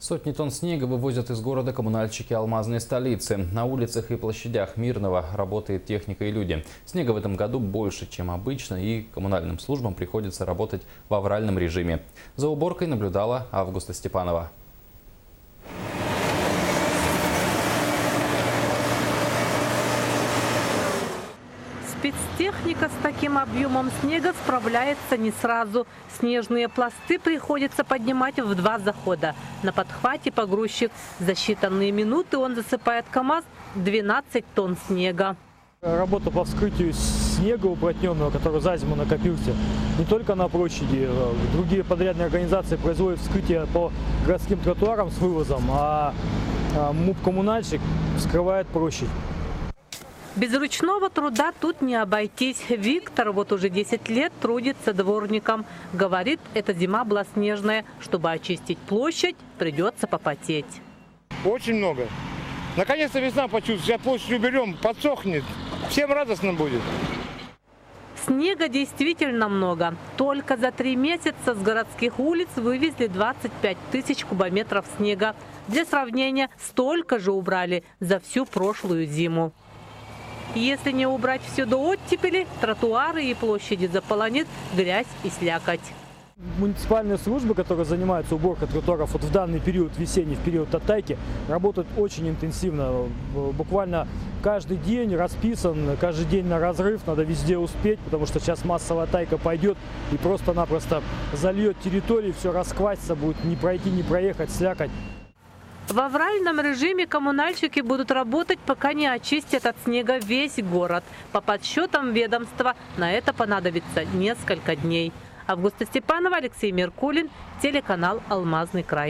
Сотни тонн снега вывозят из города коммунальщики алмазной столицы. На улицах и площадях Мирного работает техника и люди. Снега в этом году больше, чем обычно, и коммунальным службам приходится работать в авральном режиме. За уборкой наблюдала Августа Степанова. Спецтехника с таким объемом снега справляется не сразу. Снежные пласты приходится поднимать в 2 захода. На подхвате погрузчик. За считанные минуты он засыпает КАМАЗ 12 тонн снега. Работа по вскрытию снега уплотненного, который за зиму накопился, не только на площади. Другие подрядные организации производят вскрытие по городским тротуарам с вывозом, а МУП-коммунальщик вскрывает площадь. Без ручного труда тут не обойтись. Виктор вот уже 10 лет трудится дворником. Говорит, эта зима была снежная. Чтобы очистить площадь, придется попотеть. Очень много. Наконец-то весна почувствует. Сейчас площадь уберем, подсохнет. Всем радостно будет. Снега действительно много. Только за 3 месяца с городских улиц вывезли 25 тысяч кубометров снега. Для сравнения, столько же убрали за всю прошлую зиму. Если не убрать все до оттепели, тротуары и площади заполонит грязь и слякоть. Муниципальные службы, которые занимаются уборкой тротуаров вот в данный период весенний, в период оттайки, работают очень интенсивно. Буквально каждый день расписан, каждый день на разрыв, надо везде успеть, потому что сейчас массовая оттайка пойдет и просто-напросто зальет территорию, все расквасится, будет не пройти, не проехать, слякоть. В авральном режиме коммунальщики будут работать, пока не очистят от снега весь город. По подсчетам ведомства, на это понадобится несколько дней. Августа Степанова, Алексей Меркулин, телеканал «Алмазный край».